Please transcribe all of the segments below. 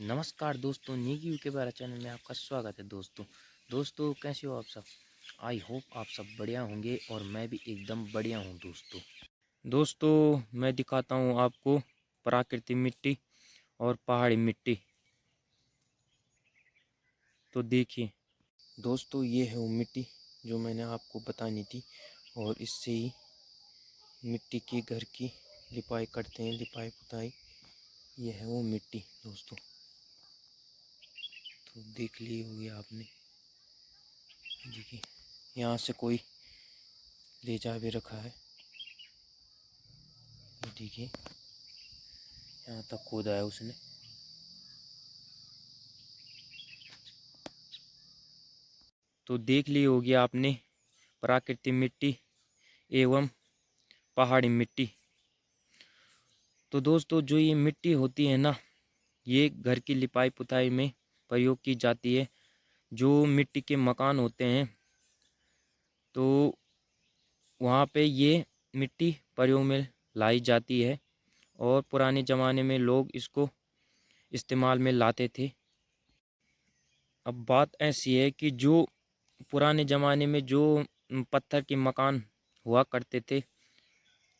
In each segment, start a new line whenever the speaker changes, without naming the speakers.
नमस्कार दोस्तों, निकी यू के बारे चैनल में आपका स्वागत है। दोस्तों कैसे हो आप सब। आई होप आप सब बढ़िया होंगे और मैं भी एकदम बढ़िया हूँ। दोस्तों मैं दिखाता हूँ आपको प्राकृतिक मिट्टी और पहाड़ी मिट्टी। तो देखिए दोस्तों, ये है वो मिट्टी जो मैंने आपको बतानी थी, और इससे ही मिट्टी के घर की लिपाई करते हैं, लिपाई पुताई। ये है वो मिट्टी दोस्तों। तो देख ली होगी आपने। देखिए यहाँ से कोई ले जा भी रखा है। देखिए यहाँ तक खोदा है उसने। तो देख ली होगी आपने प्राकृतिक मिट्टी एवं पहाड़ी मिट्टी। तो दोस्तों जो ये मिट्टी होती है ना, ये घर की लिपाई पुताई में प्रयोग की जाती है। जो मिट्टी के मकान होते हैं तो वहाँ पे ये मिट्टी प्रयोग में लाई जाती है, और पुराने ज़माने में लोग इसको इस्तेमाल में लाते थे। अब बात ऐसी है कि जो पुराने ज़माने में जो पत्थर के मकान हुआ करते थे,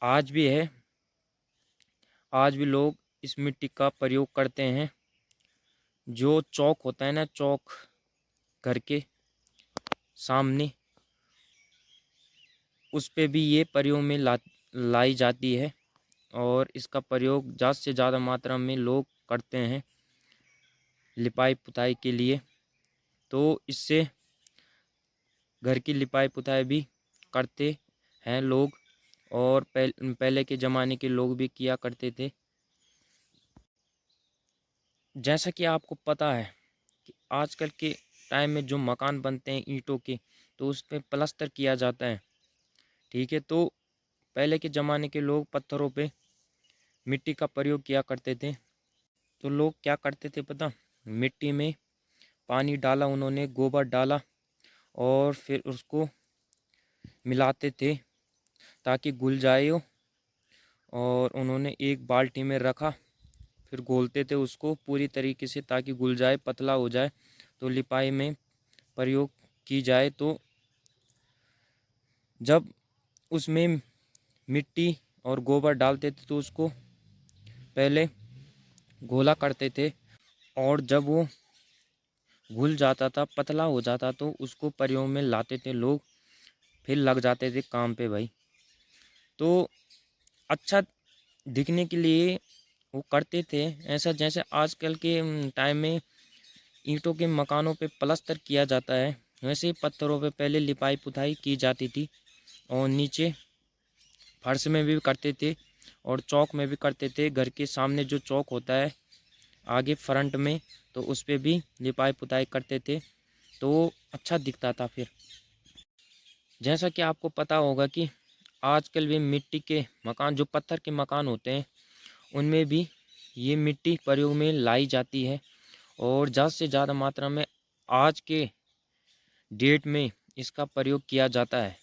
आज भी है। आज भी लोग इस मिट्टी का प्रयोग करते हैं। जो चौक होता है ना, चौक घर के सामने, उस पे भी ये प्रयोग में लाई जाती है, और इसका प्रयोग ज़्यादा से ज़्यादा मात्रा में लोग करते हैं लिपाई पुताई के लिए। तो इससे घर की लिपाई पुताई भी करते हैं लोग, और पहले के ज़माने के लोग भी किया करते थे। जैसा कि आपको पता है कि आजकल के टाइम में जो मकान बनते हैं ईंटों के, तो उस पे प्लास्टर किया जाता है। ठीक है, तो पहले के ज़माने के लोग पत्थरों पे मिट्टी का प्रयोग किया करते थे। तो लोग क्या करते थे पता, मिट्टी में पानी डाला, उन्होंने गोबर डाला और फिर उसको मिलाते थे ताकि घुल जाए वो, और उन्होंने एक बाल्टी में रखा, फिर घोलते थे उसको पूरी तरीके से ताकि घुल जाए, पतला हो जाए, तो लिपाई में प्रयोग की जाए। तो जब उसमें मिट्टी और गोबर डालते थे तो उसको पहले घोला करते थे, और जब वो घुल जाता था, पतला हो जाता, तो उसको प्रयोग में लाते थे लोग, फिर लग जाते थे काम पे भाई। तो अच्छा दिखने के लिए वो करते थे ऐसा। जैसे आजकल के टाइम में ईंटों के मकानों पे प्लास्टर किया जाता है, वैसे ही पत्थरों पे पहले लिपाई पुताई की जाती थी, और नीचे फर्श में भी करते थे और चौक में भी करते थे। घर के सामने जो चौक होता है आगे फ्रंट में, तो उस पे भी लिपाई पुताई करते थे, तो अच्छा दिखता था। फिर जैसा कि आपको पता होगा कि आजकल भी मिट्टी के मकान, जो पत्थर के मकान होते हैं, उनमें भी ये मिट्टी प्रयोग में लाई जाती है, और ज़्यादा से ज़्यादा मात्रा में आज के डेट में इसका प्रयोग किया जाता है।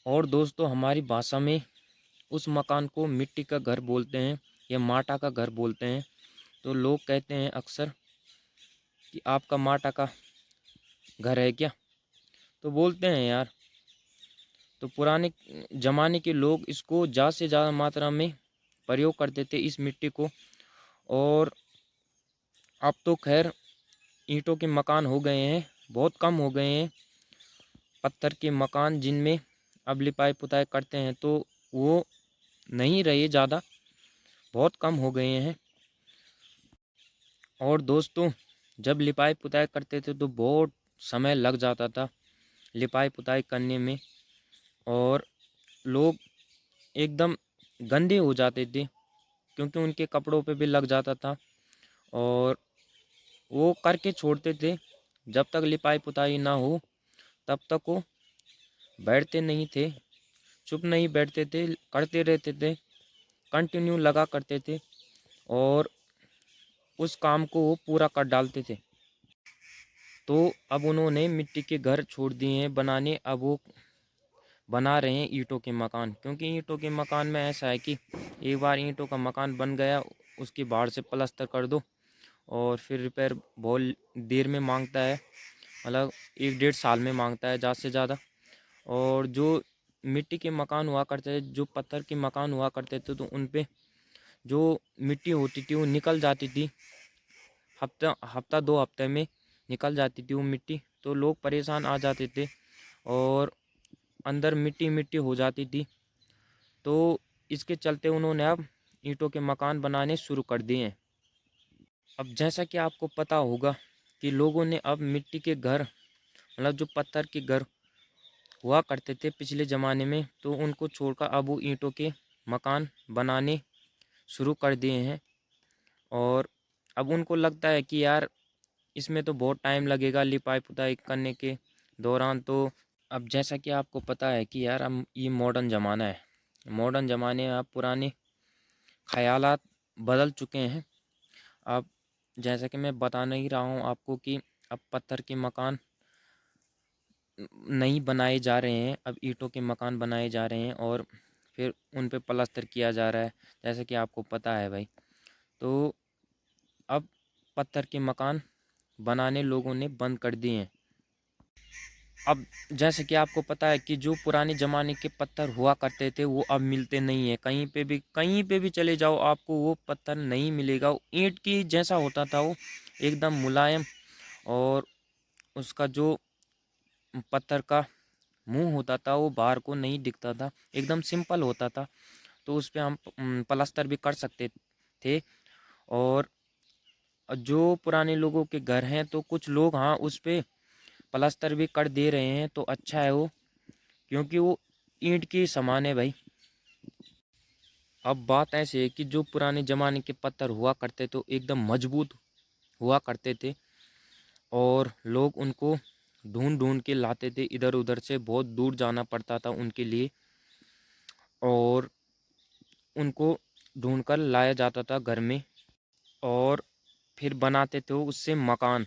और दोस्तों हमारी भाषा में उस मकान को मिट्टी का घर बोलते हैं या माटा का घर बोलते हैं। तो लोग कहते हैं अक्सर कि आपका माटा का घर है क्या, तो बोलते हैं यार। तो पुराने ज़माने के लोग इसको ज़्यादा से ज़्यादा मात्रा में प्रयोग करते थे इस मिट्टी को। और अब तो खैर ईंटों के मकान हो गए हैं, बहुत कम हो गए हैं पत्थर के मकान जिनमें अब लिपाई पुताई करते हैं, तो वो नहीं रहे ज़्यादा, बहुत कम हो गए हैं। और दोस्तों जब लिपाई पुताई करते थे तो बहुत समय लग जाता था लिपाई पुताई करने में, और लोग एकदम गंदे हो जाते थे क्योंकि उनके कपड़ों पे भी लग जाता था, और वो करके छोड़ते थे। जब तक लिपाई पुताई ना हो तब तक वो बैठते नहीं थे, चुप नहीं बैठते थे, करते रहते थे, कंटिन्यू लगा करते थे, और उस काम को वो पूरा कर डालते थे। तो अब उन्होंने मिट्टी के घर छोड़ दिए हैं बनाने, अब वो बना रहे हैं ईंटों के मकान। क्योंकि ईंटों के मकान में ऐसा है कि एक बार ईंटों का मकान बन गया, उसकी बाहर से प्लास्टर कर दो। और फिर रिपेयर बहुत देर में मांगता है, मतलब 1-1.5 साल में मांगता है ज़्यादा से ज़्यादा। और जो मिट्टी के मकान हुआ करते थे, जो पत्थर के मकान हुआ करते थे, तो उन पे जो मिट्टी होती थी वो निकल जाती थी, हफ्ता हफ्ता 2 हफ्ते में निकल जाती थी वो मिट्टी। तो लोग परेशान आ जाते थे और अंदर मिट्टी मिट्टी हो जाती थी। तो इसके चलते उन्होंने अब ईंटों के मकान बनाने शुरू कर दिए हैं। अब जैसा कि आपको पता होगा कि लोगों ने अब मिट्टी के घर, मतलब जो पत्थर के घर हुआ करते थे पिछले ज़माने में, तो उनको छोड़कर अब वो ईंटों के मकान बनाने शुरू कर दिए हैं। और अब उनको लगता है कि यार इसमें तो बहुत टाइम लगेगा लिपाई पुताई करने के दौरान। तो अब जैसा कि आपको पता है कि यार हम ये मॉडर्न ज़माना है, मॉडर्न ज़माने में अब पुराने ख़यालात बदल चुके हैं। अब जैसा कि मैं बता ही रहा हूँ आपको कि अब पत्थर के मकान नहीं बनाए जा रहे हैं, अब ईंटों के मकान बनाए जा रहे हैं और फिर उन पे प्लास्टर किया जा रहा है, जैसे कि आपको पता है भाई। तो अब पत्थर के मकान बनाने लोगों ने बंद कर दिए हैं। अब जैसे कि आपको पता है कि जो पुराने ज़माने के पत्थर हुआ करते थे वो अब मिलते नहीं हैं। कहीं पे भी चले जाओ आपको वो पत्थर नहीं मिलेगा। वो ईंट की जैसा होता था वो, एकदम मुलायम। और उसका जो पत्थर का मुंह होता था वो बाहर को नहीं दिखता था, एकदम सिंपल होता था। तो उस पे हम प्लास्टर भी कर सकते थे। और जो पुराने लोगों के घर हैं तो कुछ लोग हाँ उस पे प्लास्टर भी कर दे रहे हैं, तो अच्छा है वो, क्योंकि वो ईंट की समान है भाई। अब बात ऐसी है कि जो पुराने ज़माने के पत्थर हुआ करते तो एकदम मजबूत हुआ करते थे और लोग उनको ढूंढ ढूंढ के लाते थे, इधर उधर से बहुत दूर जाना पड़ता था उनके लिए। और उनको ढूंढ कर लाया जाता था घर में और फिर बनाते थे उससे मकान।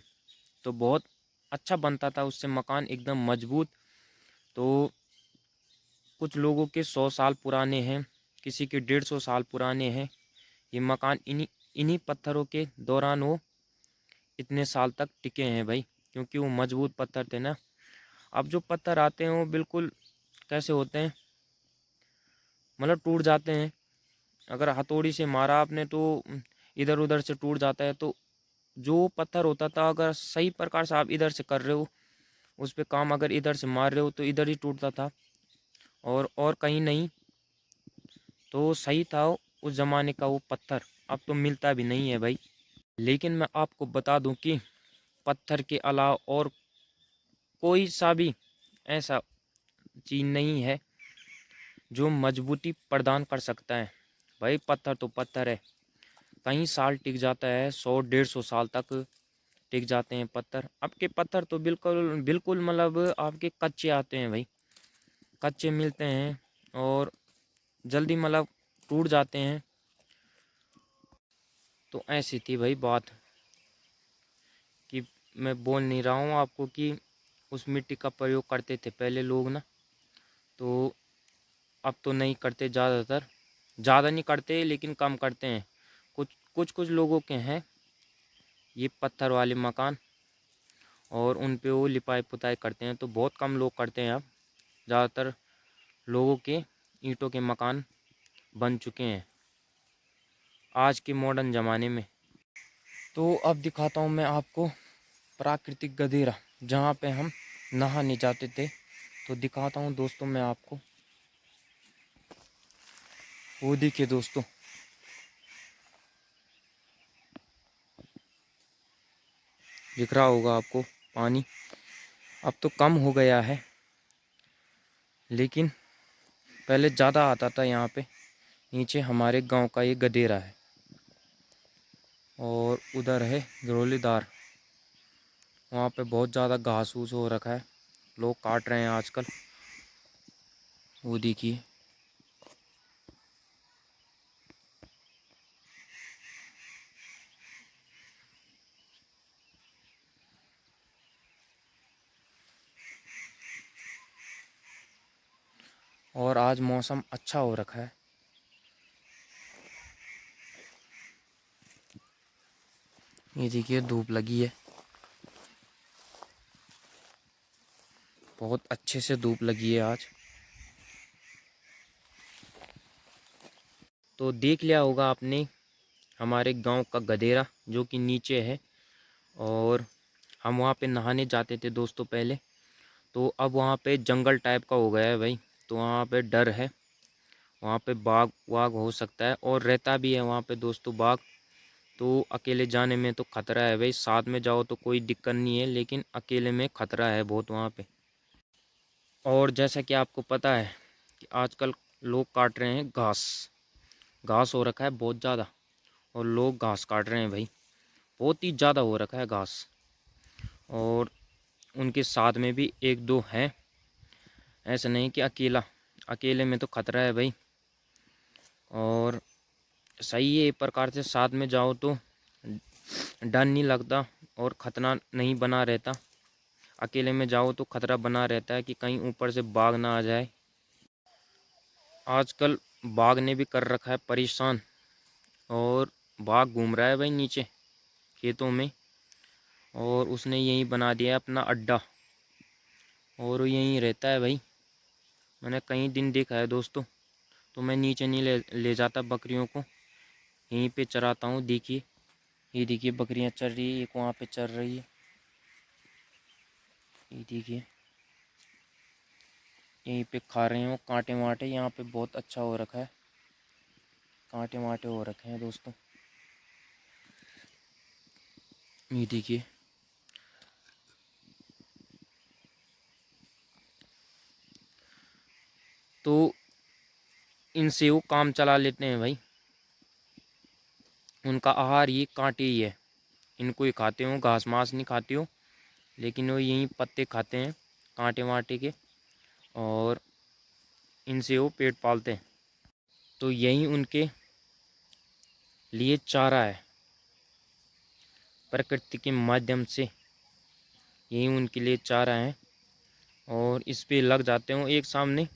तो बहुत अच्छा बनता था उससे मकान, एकदम मजबूत। तो कुछ लोगों के 100 साल पुराने हैं, किसी के 150 साल पुराने हैं ये मकान। इन्हीं इन्हीं पत्थरों के दौरान वो इतने साल तक टिके हैं भाई, क्योंकि वो मजबूत पत्थर थे ना। अब जो पत्थर आते हैं वो बिल्कुल कैसे होते हैं, मतलब टूट जाते हैं। अगर हथौड़ी से मारा आपने तो इधर उधर से टूट जाता है। तो जो पत्थर होता था अगर सही प्रकार से आप इधर से कर रहे हो उस पे काम, अगर इधर से मार रहे हो तो इधर ही टूटता था और कहीं नहीं। तो सही था उस ज़माने का वो पत्थर, अब तो मिलता भी नहीं है भाई। लेकिन मैं आपको बता दूं कि पत्थर के अलावा और कोई सा भी ऐसा चीज़ नहीं है जो मजबूती प्रदान कर सकता है। भाई पत्थर तो पत्थर है, कई साल टिक जाता है, 100-150 साल तक टिक जाते हैं पत्थर। अब के पत्थर तो बिल्कुल बिल्कुल मतलब आपके कच्चे आते हैं भाई, कच्चे मिलते हैं और जल्दी मतलब टूट जाते हैं। तो ऐसी थी भाई बात कि मैं बोल नहीं रहा हूँ आपको कि उस मिट्टी का प्रयोग करते थे पहले लोग ना। तो अब तो नहीं करते, ज़्यादातर ज़्यादा नहीं करते लेकिन कम करते हैं। कुछ लोगों के हैं ये पत्थर वाले मकान और उन पे वो लिपाई पुताई करते हैं। तो बहुत कम लोग करते हैं अब, ज़्यादातर लोगों के ईंटों के मकान बन चुके हैं आज के मॉडर्न ज़माने में। तो अब दिखाता हूँ मैं आपको प्राकृतिक गधेरा, जहाँ पे हम नहाने जाते थे। तो दिखाता हूँ दोस्तों मैं आपको, वो देखिए दोस्तों, दिख रहा होगा आपको पानी। अब तो कम हो गया है लेकिन पहले ज़्यादा आता था यहाँ पे। नीचे हमारे गांव का ये गधेरा है और उधर है गिरोलीदार, वहाँ पे बहुत ज़्यादा घास फूस हो रखा है, लोग काट रहे हैं आजकल, वो देखिए। और आज मौसम अच्छा हो रखा है। ये देखिए धूप लगी है, बहुत अच्छे से धूप लगी है आज। तो देख लिया होगा आपने हमारे गांव का गधेरा जो कि नीचे है, और हम वहाँ पे नहाने जाते थे दोस्तों पहले। तो अब वहाँ पे जंगल टाइप का हो गया है भाई, तो वहाँ पे डर है, वहाँ पे बाघ वाघ हो सकता है और रहता भी है वहाँ पे दोस्तों बाघ। तो अकेले जाने में तो खतरा है भाई, साथ में जाओ तो कोई दिक्कत नहीं है, लेकिन अकेले में खतरा है बहुत वहाँ पे। और जैसा कि आपको पता है कि आजकल लोग काट रहे हैं घास, घास हो रखा है बहुत ज़्यादा, और लोग घास काट रहे हैं भाई, बहुत ही ज़्यादा हो रखा है घास। और उनके साथ में भी एक दो हैं, ऐसा नहीं कि अकेला, अकेले में तो खतरा है भाई। और सही है, एक प्रकार से साथ में जाओ तो डर नहीं लगता और ख़तरा नहीं बना रहता। अकेले में जाओ तो खतरा बना रहता है कि कहीं ऊपर से बाघ ना आ जाए। आजकल बाघ ने भी कर रखा है परेशान, और बाघ घूम रहा है भाई नीचे खेतों में, और उसने यहीं बना दिया है अपना अड्डा, और वो यहीं रहता है भाई। मैंने कई दिन देखा है दोस्तों, तो मैं नीचे नहीं ले जाता बकरियों को, यहीं पे चराता हूँ। देखिए ये देखिए बकरियाँ चर रही है, एक वहाँ पे चर रही है, ये देखिए यहीं पे खा रहे हो कांटे वाटे। यहाँ पे बहुत अच्छा हो रखा है, कांटे वाटे हो रखे हैं दोस्तों, ये देखिए। तो इनसे वो काम चला लेते हैं भाई, उनका आहार ये कांटे ही है, इनको ही खाते हो, घास मास नहीं खाते हो, लेकिन वो यहीं पत्ते खाते हैं कांटे वाटे के, और इनसे वो पेट पालते हैं। तो यही उनके लिए चारा है, प्रकृति के माध्यम से यही उनके लिए चारा है, और इस पे लग जाते हो एक सामने,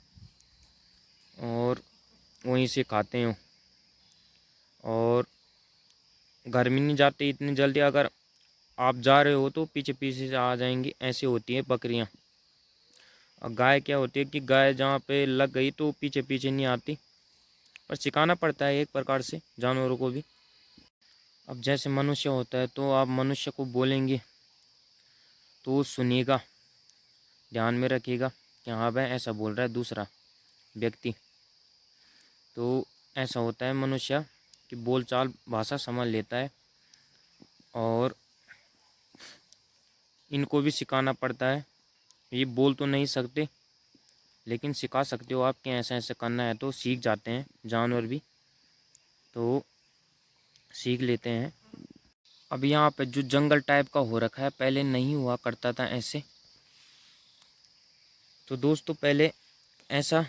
और वहीं से खाते हो, और घर में नहीं जाते इतनी जल्दी। अगर आप जा रहे हो तो पीछे पीछे से आ जाएंगी, ऐसे होती है बकरियां। और गाय क्या होती है कि गाय जहाँ पे लग गई तो पीछे पीछे नहीं आती, पर सिखाना पड़ता है एक प्रकार से जानवरों को भी। अब जैसे मनुष्य होता है, तो आप मनुष्य को बोलेंगे तो वो सुनेगा, ध्यान में रखिएगा कि हाँ भाई ऐसा बोल रहा है दूसरा व्यक्ति। तो ऐसा होता है मनुष्य कि बोलचाल भाषा समझ लेता है, और इनको भी सिखाना पड़ता है। ये बोल तो नहीं सकते, लेकिन सिखा सकते हो आप कि ऐसा ऐसा करना है, तो सीख जाते हैं जानवर भी, तो सीख लेते हैं। अब यहाँ पे जो जंगल टाइप का हो रखा है, पहले नहीं हुआ करता था ऐसे। तो दोस्तों पहले ऐसा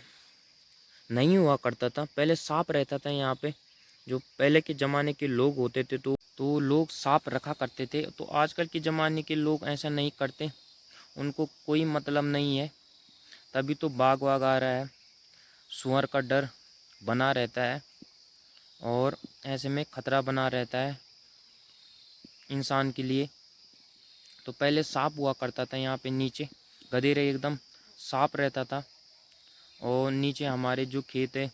नहीं हुआ करता था, पहले सांप रहता था यहाँ पे। जो पहले के ज़माने के लोग होते थे तो लोग सांप रखा करते थे। तो आजकल के ज़माने के लोग ऐसा नहीं करते, उनको कोई मतलब नहीं है, तभी तो बाघ वाघ आ रहा है, सुअर का डर बना रहता है, और ऐसे में खतरा बना रहता है इंसान के लिए। तो पहले सांप हुआ करता था यहाँ पे नीचे, गधेरे एकदम सांप रहता था। और नीचे हमारे जो खेत है,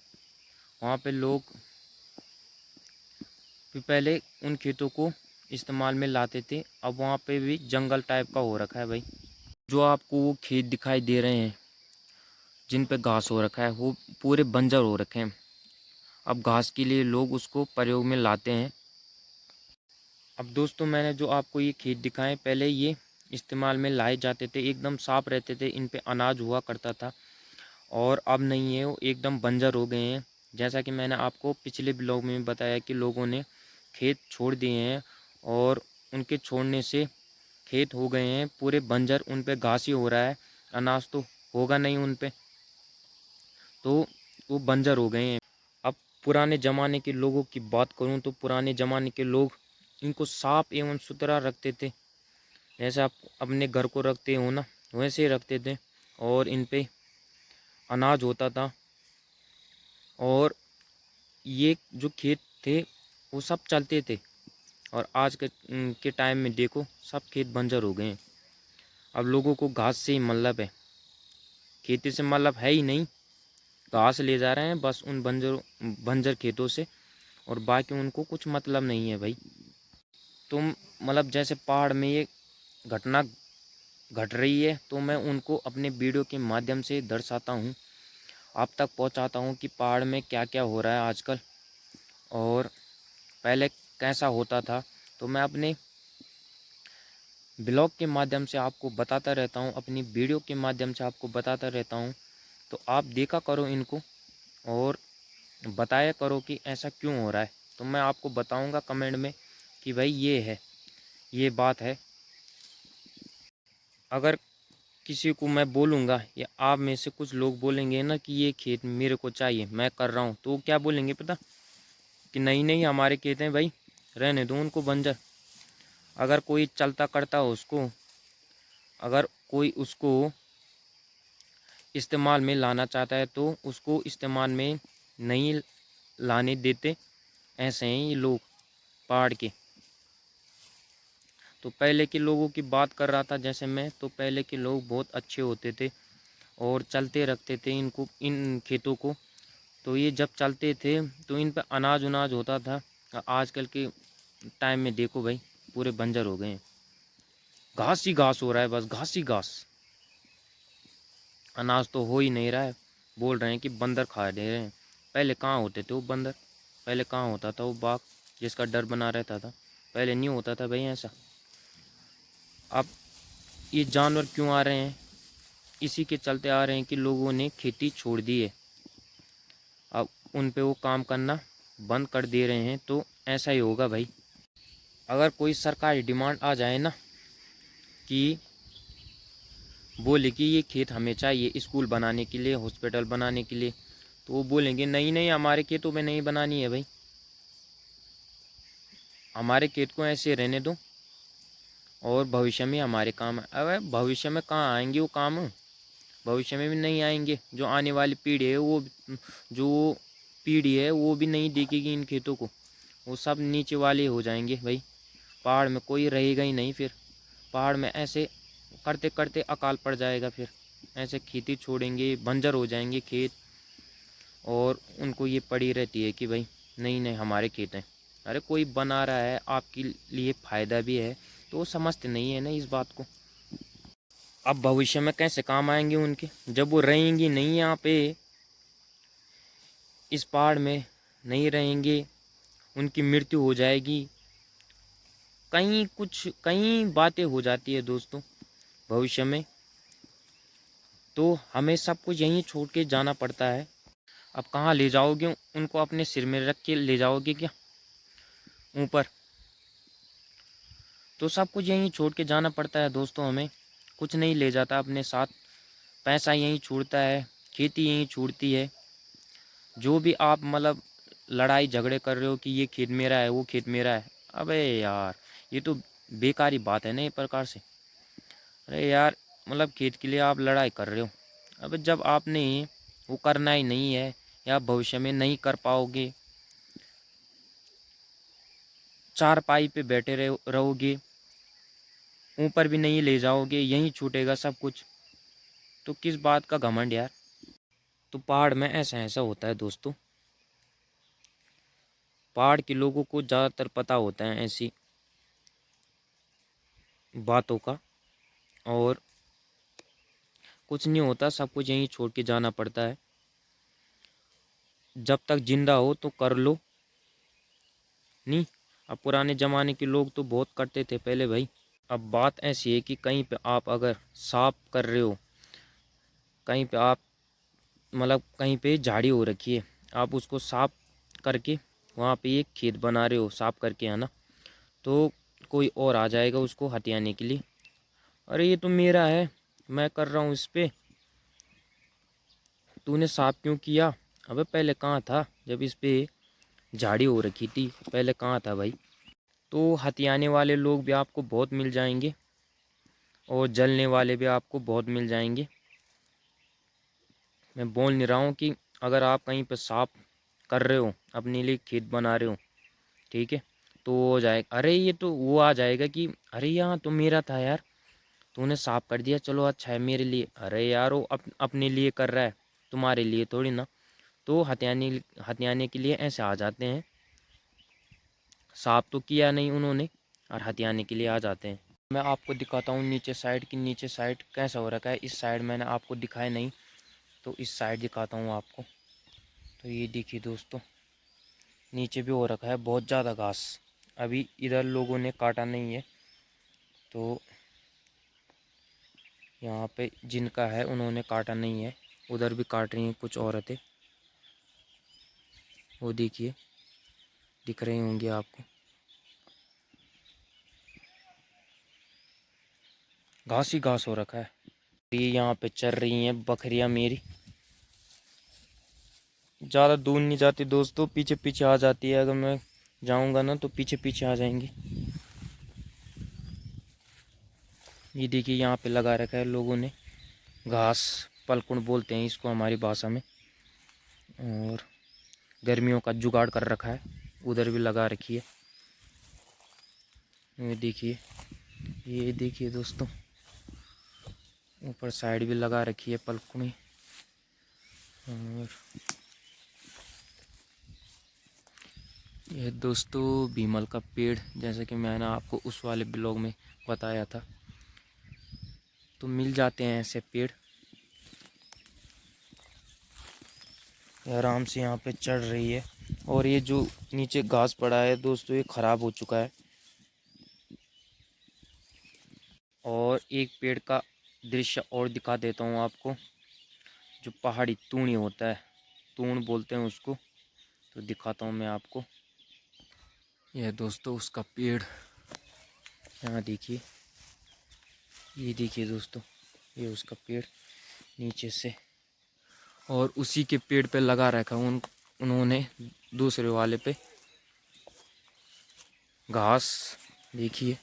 वहाँ पे लोग भी पहले उन खेतों को इस्तेमाल में लाते थे। अब वहाँ पे भी जंगल टाइप का हो रखा है भाई। जो आपको वो खेत दिखाई दे रहे हैं जिन पे घास हो रखा है, वो पूरे बंजर हो रखे हैं। अब घास के लिए लोग उसको प्रयोग में लाते हैं। अब दोस्तों मैंने जो आपको ये खेत दिखाए, पहले ये इस्तेमाल में लाए जाते थे, एकदम साफ रहते थे, इन पे अनाज हुआ करता था। और अब नहीं है, वो एकदम बंजर हो गए हैं। जैसा कि मैंने आपको पिछले ब्लॉग में बताया कि लोगों ने खेत छोड़ दिए हैं, और उनके छोड़ने से खेत हो गए हैं पूरे बंजर, उन पे घास ही हो रहा है, अनाज तो होगा नहीं उन पे, तो वो बंजर हो गए हैं। अब पुराने ज़माने के लोगों की बात करूं तो पुराने ज़माने के लोग इनको साफ एवं सुथरा रखते थे, जैसे आप अपने घर को रखते हो ना, वैसे ही रखते थे। और इन पे अनाज होता था, और ये जो खेत थे वो सब चलते थे, और आज के टाइम में देखो सब खेत बंजर हो गए हैं। अब लोगों को घास से ही मतलब है, खेती से मतलब है ही नहीं। घास ले जा रहे हैं बस उन बंजर खेतों से, और बाकी उनको कुछ मतलब नहीं है भाई। तुम मतलब जैसे पहाड़ में ये घटना घट रही है, तो मैं उनको अपने वीडियो के माध्यम से दर्शाता हूँ, आप तक पहुँचाता हूँ कि पहाड़ में क्या क्या हो रहा है आजकल और पहले कैसा होता था। तो मैं अपने ब्लॉग के माध्यम से आपको बताता रहता हूँ, अपनी वीडियो के माध्यम से आपको बताता रहता हूँ। तो आप देखा करो इनको और बताया करो कि ऐसा क्यों हो रहा है। तो मैं आपको बताऊँगा कमेंट में कि भाई ये है, ये बात है। अगर किसी को मैं बोलूँगा या आप में से कुछ लोग बोलेंगे ना कि ये खेत मेरे को चाहिए, मैं कर रहा हूँ, तो वो क्या बोलेंगे पता, कि नहीं नहीं हमारे खेत हैं भाई, रहने दो उनको बंजर। अगर कोई चलता करता हो उसको, अगर कोई उसको इस्तेमाल में लाना चाहता है तो उसको इस्तेमाल में नहीं लाने देते। ऐसे हैं ये लोग पहाड़ के। तो पहले के लोगों की बात कर रहा था जैसे मैं, तो पहले के लोग बहुत अच्छे होते थे और चलते रखते थे इनको, इन खेतों को। तो ये जब चलते थे तो इन पर अनाज उनाज होता था। आजकल के टाइम में देखो भाई पूरे बंजर हो गए हैं, घास ही घास हो रहा है, बस घास ही घास, अनाज तो हो ही नहीं रहा है। बोल रहे हैं कि बंदर खा दे रहे हैं। पहले कहाँ होते थे वो बंदर, पहले कहाँ होता था वो बाघ जिसका डर बना रहता था, पहले नहीं होता था भाई ऐसा। अब ये जानवर क्यों आ रहे हैं, इसी के चलते आ रहे हैं कि लोगों ने खेती छोड़ दी है। अब उन पे वो काम करना बंद कर दे रहे हैं, तो ऐसा ही होगा भाई। अगर कोई सरकारी डिमांड आ जाए ना कि बोले कि ये खेत हमें चाहिए स्कूल बनाने के लिए, हॉस्पिटल बनाने के लिए, तो वो बोलेंगे नहीं नहीं हमारे खेतों में नहीं बनानी है भाई, हमारे खेत को ऐसे रहने दो और भविष्य में हमारे काम। अरे भविष्य में कहाँ आएंगे वो काम, भविष्य में भी नहीं आएंगे। जो आने वाली पीढ़ी है वो, जो पीढ़ी है वो भी नहीं देखेगी इन खेतों को, वो सब नीचे वाले हो जाएंगे भाई। पहाड़ में कोई रहेगा ही नहीं फिर, पहाड़ में ऐसे करते करते अकाल पड़ जाएगा फिर, ऐसे खेती छोड़ेंगे, बंजर हो जाएंगे खेत। और उनको ये पड़ी रहती है कि भाई नहीं नहीं हमारे खेत हैं। अरे कोई बना रहा है आपके लिए फ़ायदा भी है, तो वो समझते नहीं है ना इस बात को। अब भविष्य में कैसे काम आएंगे उनके, जब वो रहेंगी नहीं यहाँ पे, इस पहाड़ में नहीं रहेंगे, उनकी मृत्यु हो जाएगी। कई बातें हो जाती है दोस्तों भविष्य में, तो हमें सब कुछ यहीं छोड़ के जाना पड़ता है। अब कहाँ ले जाओगे उनको, अपने सिर में रख के ले जाओगे क्या ऊपर, तो सब कुछ यहीं छोड़ के जाना पड़ता है दोस्तों। हमें कुछ नहीं ले जाता अपने साथ, पैसा यहीं छूटता है, खेती यहीं छूटती है। जो भी आप मतलब लड़ाई झगड़े कर रहे हो कि ये खेत मेरा है वो खेत मेरा है, अबे यार ये तो बेकारी बात है ना एक प्रकार से। अरे यार मतलब खेत के लिए आप लड़ाई कर रहे हो, अब जब आपने वो करना ही नहीं है या भविष्य में नहीं कर पाओगे, चारपाई पे बैठे रहोगे, ऊपर भी नहीं ले जाओगे, यहीं छूटेगा सब कुछ, तो किस बात का घमंड यार। तो पहाड़ में ऐसा ऐसा होता है दोस्तों, पहाड़ के लोगों को ज़्यादातर पता होता है ऐसी बातों का, और कुछ नहीं होता, सब कुछ यहीं छोड़ के जाना पड़ता है। जब तक जिंदा हो तो कर लो, नहीं। अब पुराने ज़माने के लोग तो बहुत करते थे पहले भाई। अब बात ऐसी है कि कहीं पे आप अगर साफ कर रहे हो, कहीं पे आप मतलब कहीं पे झाड़ी हो रखी है, आप उसको साफ करके वहाँ पे एक खेत बना रहे हो साफ करके, है ना, तो कोई और आ जाएगा उसको हथियाने के लिए। अरे ये तो मेरा है, मैं कर रहा हूँ इस पे, तूने साफ क्यों किया। अबे पहले कहाँ था जब इस पे झाड़ी हो रखी थी, पहले कहाँ था भाई। तो हथियाने वाले लोग भी आपको बहुत मिल जाएंगे और जलने वाले भी आपको बहुत मिल जाएंगे। मैं बोल नहीं रहा हूँ कि अगर आप कहीं पर साफ कर रहे हो, अपने लिए खेत बना रहे हो, ठीक है, तो हो जाएगा। अरे ये तो वो आ जाएगा कि अरे यहाँ तो मेरा था यार, तूने साफ कर दिया, चलो अच्छा है मेरे लिए। अरे यार वो अपने लिए कर रहा है, तुम्हारे लिए थोड़ी ना। तो हथियाने हथियाने के लिए ऐसे आ जाते हैं, साफ तो किया नहीं उन्होंने और हथियाने के लिए आ जाते हैं। मैं आपको दिखाता हूँ नीचे साइड की, नीचे साइड कैसा हो रखा है। इस साइड मैंने आपको दिखाया नहीं, तो इस साइड दिखाता हूँ आपको। तो ये देखिए दोस्तों, नीचे भी हो रखा है बहुत ज़्यादा घास। अभी इधर लोगों ने काटा नहीं है, तो यहाँ पे जिनका है उन्होंने काटा नहीं है। उधर भी काट रही हैं कुछ औरतें, वो देखिए, दिख रही होंगी आपको। घास ही घास हो रखा है। ये यहाँ पे चर रही हैं बकरियाँ मेरी। ज़्यादा दूर नहीं जाती दोस्तों, पीछे पीछे आ जाती है। अगर मैं जाऊँगा ना तो पीछे पीछे आ जाएंगी। ये देखिए यहाँ पे लगा रखा है लोगों ने घास, पलकुण बोलते हैं इसको हमारी भाषा में। और गर्मियों का जुगाड़ कर रखा है, उधर भी लगा रखी है। ये देखिए दोस्तों, ऊपर साइड भी लगा रखी है पलकुनी। और ये दोस्तों भीमल का पेड़, जैसे कि मैंने आपको उस वाले ब्लॉग में बताया था, तो मिल जाते हैं ऐसे पेड़। आराम से यहाँ पे चढ़ रही है। और ये जो नीचे घास पड़ा है दोस्तों, ये ख़राब हो चुका है। और एक पेड़ का दृश्य और दिखा देता हूँ आपको, जो पहाड़ी तूणी होता है, तूण बोलते हैं उसको, तो दिखाता हूँ मैं आपको। यह दोस्तों उसका पेड़, यहाँ देखिए, ये देखिए दोस्तों, ये उसका पेड़ नीचे से। और उसी के पेड़ पे लगा रखा उन्होंने दूसरे वाले पे घास, देखिए।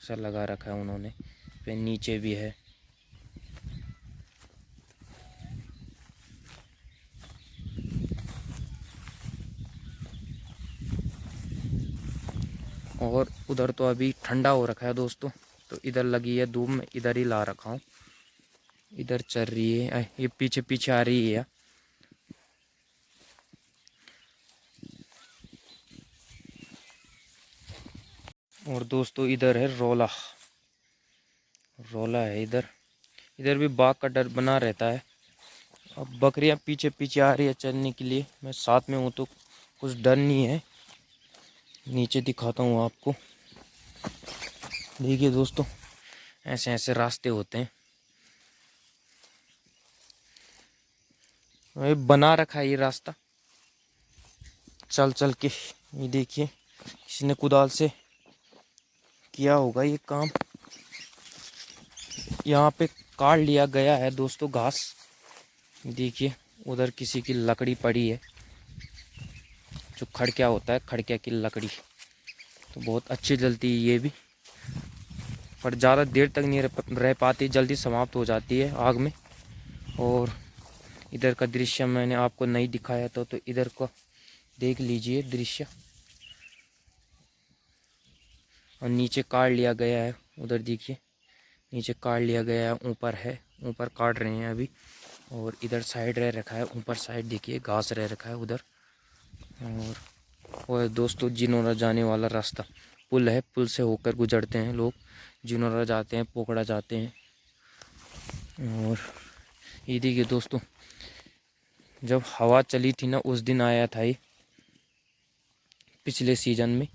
ऐसा लगा रखा है उन्होंने, फिर नीचे भी है। और उधर तो अभी ठंडा हो रखा है दोस्तों, तो इधर लगी है धूप में, इधर ही ला रखा हूँ। इधर चल रही है, ये पीछे पीछे आ रही है। और दोस्तों इधर है रोला, रोला है इधर। इधर भी बाघ का डर बना रहता है। अब बकरियां पीछे पीछे आ रही है चलने के लिए, मैं साथ में हूँ तो कुछ डर नहीं है। नीचे दिखाता हूँ आपको, देखिए दोस्तों, ऐसे ऐसे रास्ते होते हैं। ये बना रखा है ये रास्ता चल चल के। ये देखिए, किसी ने कुदाल से किया होगा ये काम। यहाँ पे काट लिया गया है दोस्तों घास। देखिए उधर किसी की लकड़ी पड़ी है, जो खड़क्या होता है, खड़क्या की लकड़ी, तो बहुत अच्छी जलती है ये भी, पर ज़्यादा देर तक नहीं रह पाती, जल्दी समाप्त हो जाती है आग में। और इधर का दृश्य मैंने आपको नहीं दिखाया तो इधर का देख लीजिए दृश्य। और नीचे काट लिया गया है, उधर देखिए, नीचे काट लिया गया है, ऊपर है, ऊपर काट रहे हैं अभी। और इधर साइड रह रखा है, ऊपर साइड देखिए घास रह रखा है उधर। और वो दोस्तों जिनोरा जाने वाला रास्ता, पुल है, पुल से होकर गुजरते हैं लोग, जिनोरा जाते हैं, पोखड़ा जाते हैं। और ये देखिए दोस्तों, जब हवा चली थी ना उस दिन आया था ये, पिछले सीजन में।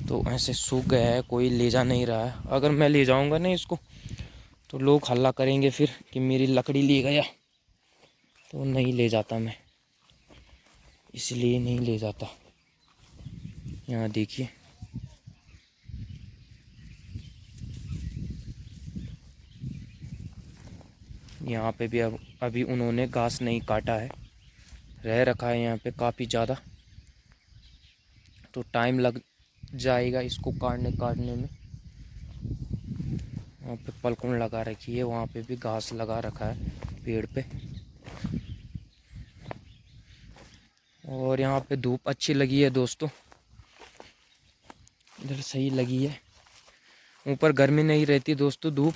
तो ऐसे सूख गया है, कोई ले जा नहीं रहा है। अगर मैं ले जाऊंगा ना इसको तो लोग हल्ला करेंगे फिर कि मेरी लकड़ी ले गया, तो नहीं ले जाता मैं, इसलिए नहीं ले जाता। यहाँ देखिए, यहाँ पे भी अभी उन्होंने घास नहीं काटा है, रह रखा है यहाँ पे काफ़ी ज़्यादा, तो टाइम लग जाएगा इसको काटने में। वहाँ पे पलकुन लगा रखी है, वहाँ पे भी घास लगा रखा है पेड़ पे। और यहाँ पे धूप अच्छी लगी है दोस्तों, इधर सही लगी है। ऊपर गर्मी नहीं रहती दोस्तों, धूप।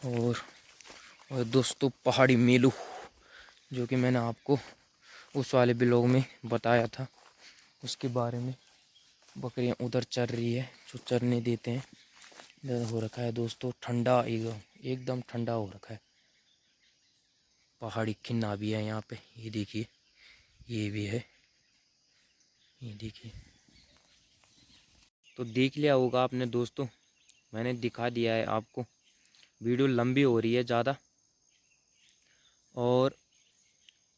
और दोस्तों पहाड़ी मेलू, जो कि मैंने आपको उस वाले ब्लॉग में बताया था, उसके बारे में। बकरियां उधर चर रही है, जो चरने देते हैं। इधर हो रखा है दोस्तों ठंडा, एकदम ठंडा हो रखा है। पहाड़ी खिन्ना भी है यहाँ पे, ये देखिए, ये भी है, ये देखिए। तो देख लिया होगा आपने दोस्तों, मैंने दिखा दिया है आपको। वीडियो लंबी हो रही है ज़्यादा, और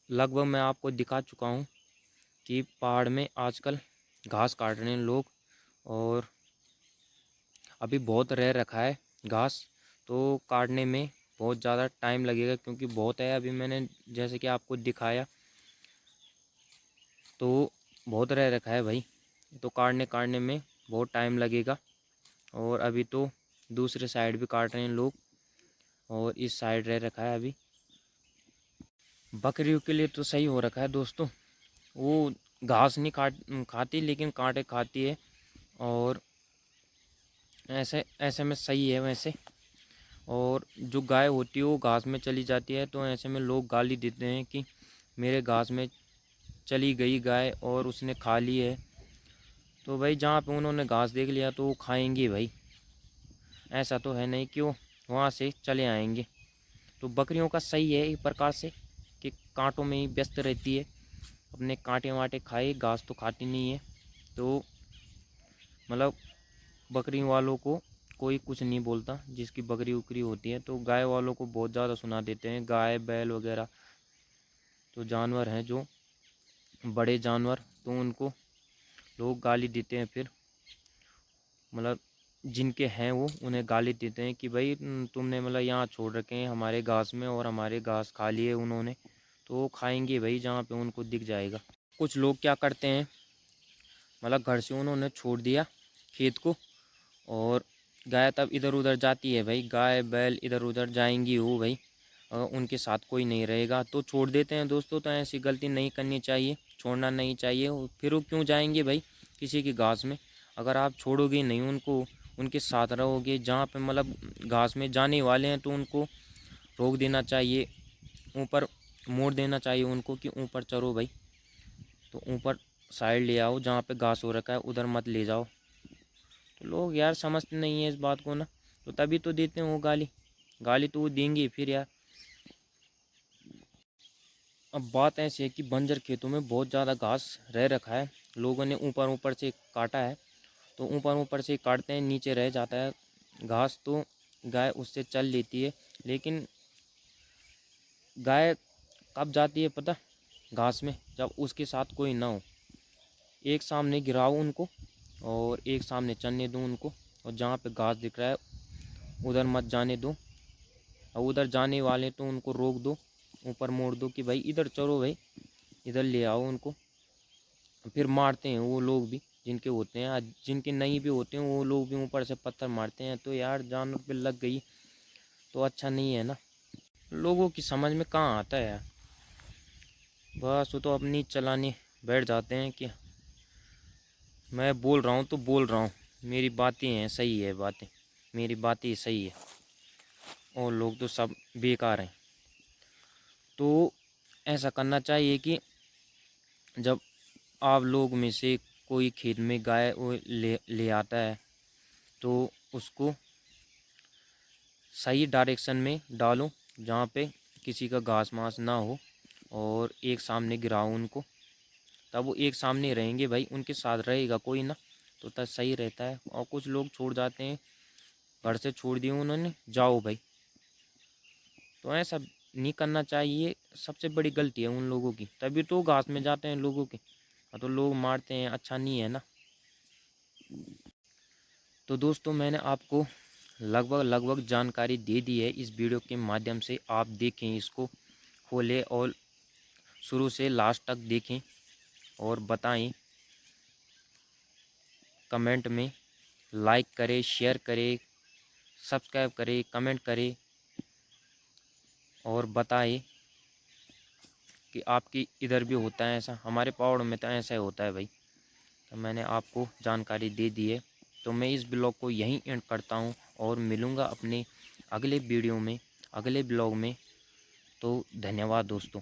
लगभग मैं आपको दिखा चुका हूँ कि पहाड़ में आजकल घास काट रहे हैं लोग, और अभी बहुत रह रखा है घास, तो काटने में बहुत ज़्यादा टाइम लगेगा, क्योंकि बहुत है। अभी मैंने जैसे कि आपको दिखाया, तो बहुत रह रखा है भाई, तो काटने में बहुत टाइम लगेगा। और अभी तो दूसरे साइड भी काट रहे हैं लोग, और इस साइड रह रखा है अभी। बकरियों के लिए तो सही हो रखा है दोस्तों, वो घास नहीं खाती, लेकिन कांटे खाती है। और ऐसे ऐसे में सही है वैसे। और जो गाय होती है वो घास में चली जाती है, तो ऐसे में लोग गाली देते हैं कि मेरे घास में चली गई गाय और उसने खा ली है। तो भाई जहाँ पे उन्होंने घास देख लिया तो वो खाएंगे भाई, ऐसा तो है नहीं कि वो वहाँ से चले आएंगे। तो बकरियों का सही है एक प्रकार से, कि कांटों में ही व्यस्त रहती है, अपने कांटे वाटे खाए, घास तो खाती नहीं है। तो मतलब बकरी वालों को कोई कुछ नहीं बोलता, जिसकी बकरी उकरी होती है। तो गाय वालों को बहुत ज़्यादा सुना देते हैं, गाय बैल वगैरह तो जानवर हैं जो बड़े जानवर, तो उनको लोग गाली देते हैं। फिर मतलब जिनके हैं वो उन्हें गाली देते हैं कि भाई तुमने मतलब यहाँ छोड़ रखे हैं हमारे घास में, और हमारे घास खा लिए उन्होंने, तो वो खाएंगे भाई जहाँ पे उनको दिख जाएगा। कुछ लोग क्या करते हैं, मतलब घर से उन्होंने छोड़ दिया खेत को, और गाय तब इधर उधर जाती है भाई, गाय बैल इधर उधर जाएंगी वो भाई, उनके साथ कोई नहीं रहेगा तो छोड़ देते हैं दोस्तों। तो ऐसी गलती नहीं करनी चाहिए, छोड़ना नहीं चाहिए। फिर वो क्यों जाएंगे भाई किसी की घास में? अगर आप छोड़ोगे नहीं उनको, उनके साथ रहोगे, जहाँ पे मतलब घास में जाने वाले हैं, तो उनको रोक देना चाहिए, ऊपर मोड़ देना चाहिए उनको कि ऊपर चरो भाई। तो ऊपर साइड ले आओ, जहाँ पे घास हो रखा है उधर मत ले जाओ। तो लोग यार समझते नहीं है इस बात को ना, तो तभी तो देते हैं वो गाली। गाली तो वो देंगे फिर यार। अब बात ऐसी है कि बंजर खेतों में बहुत ज़्यादा घास रह रखा है, लोगों ने ऊपर ऊपर से काटा है। तो ऊपर ऊपर से काटते हैं, नीचे रह जाता है घास, तो गाय उससे चल लेती है। लेकिन गाय कब जाती है पता, घास में, जब उसके साथ कोई ना हो। एक सामने गिराओ उनको, और एक सामने चलने दो उनको, और जहाँ पे घास दिख रहा है उधर मत जाने दो। और उधर जाने वाले तो उनको रोक दो, ऊपर मोड़ दो कि भाई इधर चलो भाई, इधर ले आओ उनको। फिर मारते हैं वो लोग भी, जिनके होते हैं, जिनके नहीं भी होते हैं वो लोग भी ऊपर से पत्थर मारते हैं। तो यार जानवर पे लग गई तो अच्छा नहीं है ना, लोगों की समझ में कहाँ आता है यार। बस वो तो अपनी चलाने बैठ जाते हैं कि मैं बोल रहा हूँ तो बोल रहा हूँ, मेरी बातें हैं सही है, बातें मेरी बातें सही है, और लोग तो सब बेकार हैं। तो ऐसा करना चाहिए कि जब आप लोग में से कोई खेत में गाय वो ले ले आता है, तो उसको सही डायरेक्शन में डालो, जहाँ पे किसी का घास मास ना हो, और एक सामने गिराओ उनको। तब वो एक सामने रहेंगे भाई, उनके साथ रहेगा कोई ना, तो तब सही रहता है। और कुछ लोग छोड़ जाते हैं, घर से छोड़ दिए उन्होंने, जाओ भाई, तो ऐसा नहीं करना चाहिए। सबसे बड़ी गलती है उन लोगों की, तभी तो घास में जाते हैं लोगों के, तो लोग मारते हैं, अच्छा नहीं है ना। तो दोस्तों मैंने आपको लगभग जानकारी दे दी है इस वीडियो के माध्यम से। आप देखें, इसको खोलें और शुरू से लास्ट तक देखें, और बताएं, कमेंट में लाइक करें, शेयर करें, सब्सक्राइब करें, कमेंट करें, और बताए कि आपकी इधर भी होता है ऐसा। हमारे पहाड़ों में तो ऐसा ही होता है भाई। तो मैंने आपको जानकारी दे दी है। तो मैं इस ब्लॉग को यहीं एंड करता हूँ और मिलूँगा अपने अगले वीडियो में, अगले ब्लॉग में। तो धन्यवाद दोस्तों।